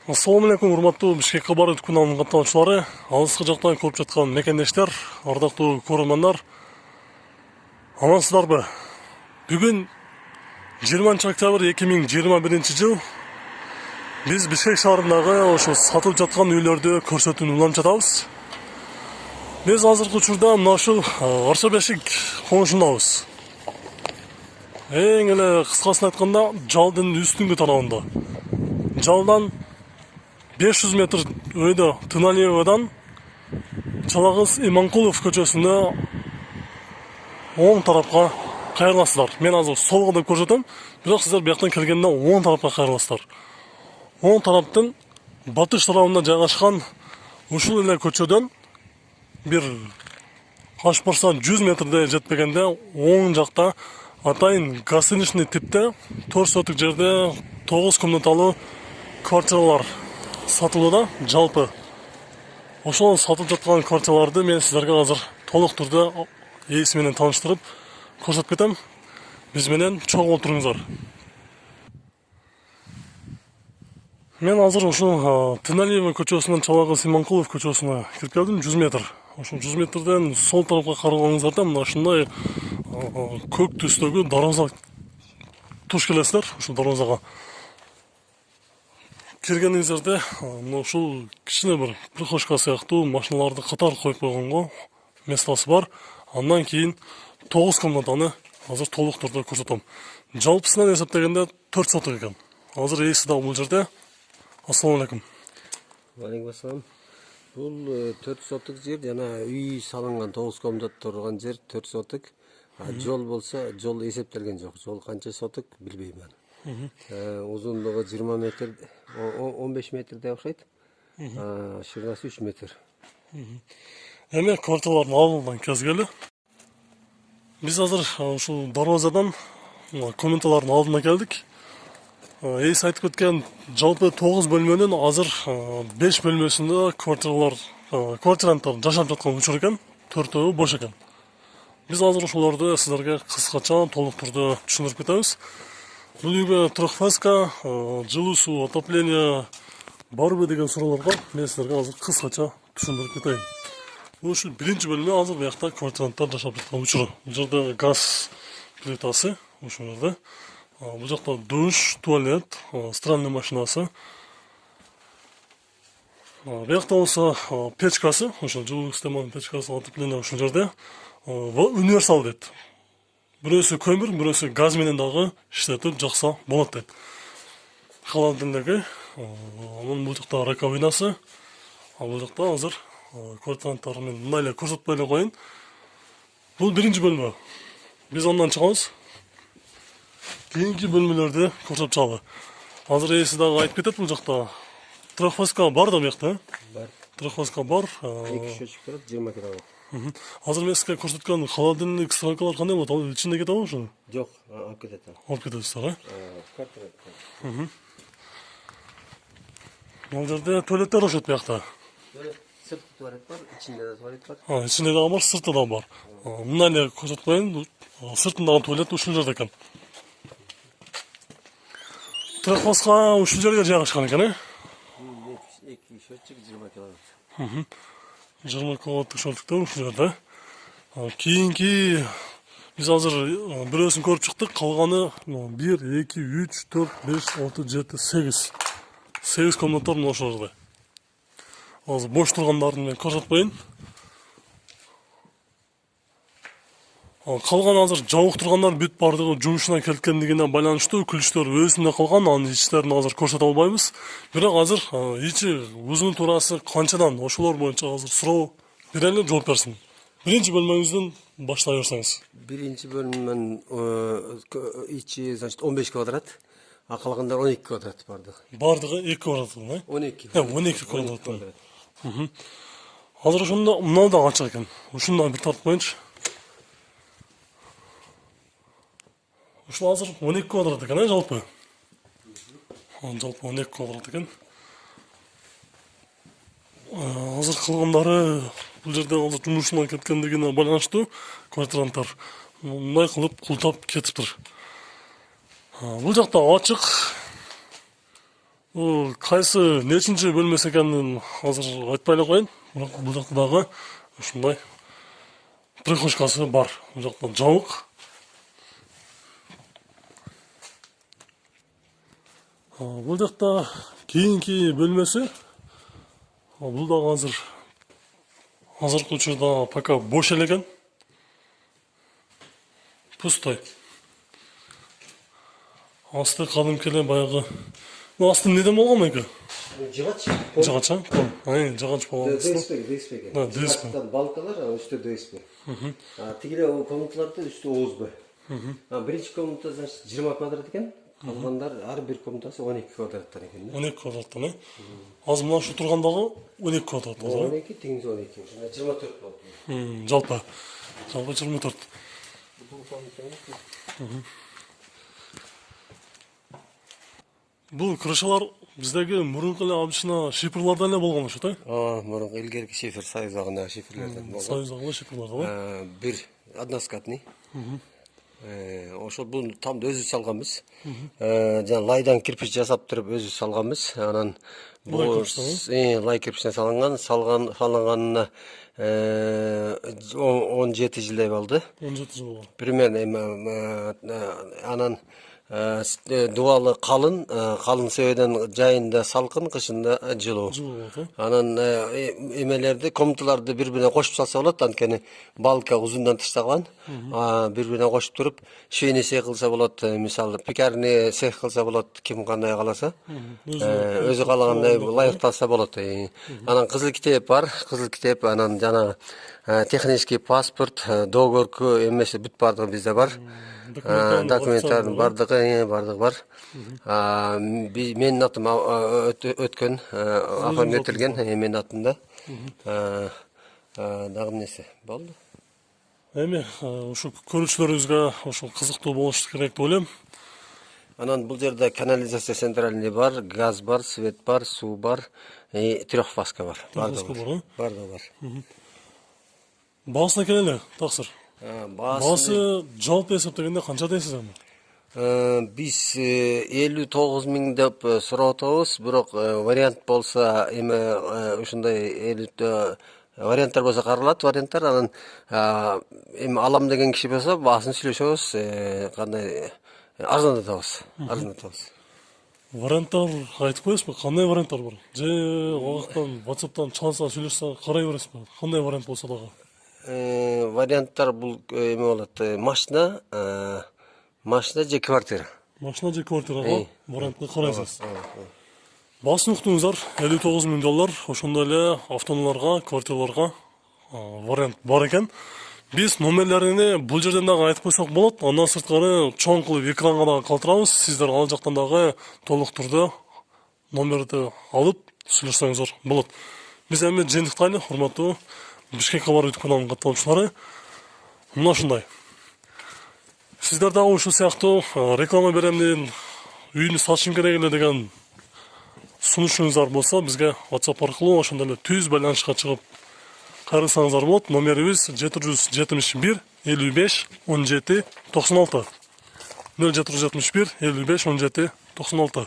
Ассаламу алейкум, урматтуу Бишкек кабары күнүнүн каттаанчылары, алыскы жактан көрүп жаткан мекендештер, ардактуу көрөрмандар, амансыздарбы? Бүгүн 20 октябрь 2021 жыл биз Бишкек шаарындагы ошо сатылып жаткан үйлөрдү көрсөтүүнү уланып жатабыз. Биз азыркы учурда мына ушул Арча Бешик конушундабыз. Эң эле кыскасын айтканда, жалдын үстүнгү тарабында. Жалдан 500 метр өйдө Тыналиевадан Чалагыз Иманкулов көчөсүнө оң тарапка кайрыласыздар. Мен азыр солго деп көрсөтөм, бирок сиздер бияктан келгенде оң тарапка кайрыласыздар. Оң тараптын батыш тарабында жайгашкан ушул эле көчөдөн бир каш барса 100 метрде жетпегенде оң жакта атайын гостиничный типте 4 соток жерде 9 комнаталуу квартиралар сатылууда. Жалпы ошол сатылып жаткан квартираларды мен сиздерге азыр толук түрдө ээси менен тааныштырып көрсөтүп кетем. Биз менен чогуу отуруңуздар. Мен азыр ушул Тыналиева көчөсүнөн Чалагыз Иманкулов көчөсүнө кирип келдим. 100 метр. Ошол 100 метрден сол тарапка караганыңыздарда мына ушундай көк түстөгү дарбаза туш келесиздер. Ушул дарбазага киргениңиздерде мына ушул кичине бир прихожка сыяктуу машиналарды катар коюп койгонго местосы бар. Андан кийин 9 комнатаны азыр толук түрдө көрсөтөм. Жалпысынан эсептегенде 4 соток экен. Азыр ээси дагы бул жерде. Ассаламу алейкум. Валейкум ассалам. Бул 4 соток жер, жана үй салынган 9 комнат турган жер 4 соток. Жол болсо, жол эсептелген жок. Жол канча соток билбейм аны. Узундугу 20 метр, 15 метрдей окшойт. Ширинасы 3 метр. Эми квартиралардын алдынан кезгели. Биз азыр ушул дарбазадан комнаталардын алдына келдик. Ээси айтып кеткен жалпы 9 бөлмөнүн азыр 5 бөлмөсүндө квартиранттар жашап жаткан учур экен. 4-өө бош экен. Биз азыр ошолорду сиздерге кыскача толук түрдө түшүндүрүп кетебиз. Бул үйгө трехфазка, жылуу суу, отопление барбы деген суроолорго мен сиздерге азыр кыскача түшүндүрүп кетейин. Бул ушул биринчи бөлмө, азыр буякта квартиранттар жашап жаткан учуру. Бул жерде газ плитасы, ушул жерде. Бул жакта душ, туалет, стиральный машинасы. Буякта болсо печкасы, ошол жылуу системанын печкасы, отопление ушул жерде. Универсал дейт. Бирөөсү көмүр, бирөөсү газ менен дагы иштетип жакса болот дейт. Холодильниги, анын бул жакта раковинасы, бул жакта азыр квартиранттар мен мындай эле көрсөтпөй эле коеюн. Бул биринчи бөлмө. Биз андан чыгабыз. Кийинки бөлмөлөрдү көрсөтүп чыгалы. Азыр ээси дагы айтып кетет, бул жакта трехфазка бар да буякта. Бар. Трехфазка бар. 2 счетчик турат, 20 киловатт. Азыр мен сизге көрсөткөн холодильник, стиралкалар кандай болот? Ал ичинде кетеби ошо? Жок, алып кетет. Алып кетесиздер, Квартира. Бул жерде туалеттер окшойт буякта. Сыртты туалет бар, ичинде да туалет бар. Ичинде дагы бар, сыртта дагы бар. Мындай эле көрсөтүп коеюн. Сыртындагы туалет ушул жерде экен. Трехфазка ушул жерге жайгашкан экен, 2 счетчик 20 киловатт. 20 киловатт шорттукта ушул жерде. Кийинки биз азыр бирөөсүн көрүп чыктык. Калганы 1, 2, 3, 4, 5, 6, 7, 8. 8 комнаттар мына ошол жерде. Азыр бош тургандарын мен көрсөтпөйүн. Калган азыр жабык тургандар бүт бардыгы жумушуна келгендигине байланыштуу күлүштөр өзүндө калган, анын ичтерин азыр көрсөтө албайбыз. Бирок азыр ичи узуну туурасы канчадан, ошолор боюнча азыр суроо берели, жооп берсин. Биринчи бөлмөңүздөн баштай берсеңиз. Биринчи бөлмөнүн ичи, значит, 15 квадрат, а калгандар 12 квадрат бардыгы. Бардыгы 2 квадрат, 12. 12 квадрат. Азыр ошондо мынау да ачык экен. Ушундан бир тартып коеюнчу. Ушул азыр 12 квадрат экен, жалпы. Жалпы 12 квадрат экен. Азыр калгандары бул жерде азыр жумушуна кеткендигине байланыштуу квартиранттар мындай кылып култап кетиптир. Бул жакта ачык. Бул кайсы нечинчи бөлмөсү экенин азыр айтпай эле коеюн. Бирок бул жакта дагы ушундай прихожкасы бар. Бул жакта жабык. Бул жакта кийинки бөлмөсү. Бул дагы азыркы учурда пока бош эле экен. Пустой. Асты кадимки эле баягы. Асты неден болгон экен? Жыгач. Жыгач, жыгач болгон. ДСП. Да, ДСП. Балкалар, үстү ДСП. Тигиле комнаталарда үстү ОСБ. Биринчи комната, значит, 20 квадрат экен. Калгандар ар бир комнатасы 12 квадраттан экен. 12 квадраттан, э? Азыр мына ушу тургандагы 12 квадрат. 12, теңиз 12. 24 болот. Жалпы 24. Бул крышалар биздеги мурунку эле обычно шифрлардан эле болгон ошо, да? Мурунку илгерки шифр, союздагы шифрлерден болгон. Союздагы шифрлар, да? Бир односкатный. Ошол буну там өзүбүз салганбыз. Жана лайдан кирпич жасап туруп өзүбүз салганбыз. Анан бул лай кирпичтен салынганына 17 жылдай болду. 17 жыл болгон. Примерно анан дубалы калын себеден жайында салкын, кышында жылуу. Анан эмелерди, комнаталарды бири-бирине кошуп салса болот, анткени балка узундан тышталган. Бири-бирине кошуп туруп, швейный цех кылса болот, мисалы пекарный цех кылса болот, ким кандай кааласа. Өзү каалагандай ылайыкталса болот. Анан кызыл китеп бар, кызыл китеп, анан жана технический паспорт, договорку эмеси бүт бардыгы бизде бар. Документтардын бардыгы бар. Менин атым өткөн, оформителген менин атымда. Дагы эмнеси болду? Эми ушу көрүүчүлөрүбүзгө ошо кызыктуу болушу керек деп ойлойм. Анан бул жерде канализация центральный бар, газ бар, свет бар, суу бар, трехфазка бар. Бардыгы бар. Баасына келели, таксыр. Баасы жалпы эсептегенде канча дейсиз эми? Биз 59 000 деп сурап атабыз, бирок вариант болсо эме ушундай варианттар болсо каралат, варианттар. Анан эми алам деген киши болсо баасын сүйлөшөбүз, кандай арзандатабыз. Варианттар айтып коесузбу? Кандай варианттар бар? Же аяктан WhatsApp'тан чалса, сүйлөшсө карай бересизби? Кандай вариант болсо дагы? Варианттар бул эме болот, машина же квартира. Машина же квартирага вариантты карайсыз. Басын уктуңуздар, $59 000, ошондой эле автоунааларга, квартираларга вариант бар экен. Биз номерлерини бул жерден дагы айтып койсок болот. Андан сырткары чоң кылып экранга дагы калтырабыз. Сиздер ал жактан дагы толук турдуу номерди алып сүйлөшсөңүздөр болот. Биз эми жыйынтыктайлы, урматтуу Бишкек кабар YouTube каналынын катталуучулары. Мына ушундай. Сиздер дагы ушул сыяктуу реклама беремдин, үйүнү сатышым керек эле деген сунушуңуздар болсо, бизге WhatsApp аркылуу ошондой эле түз байланышка чыгып кайрылсаңыздар болот. Номерибиз 771 55 17 96. 0771 55 17 96.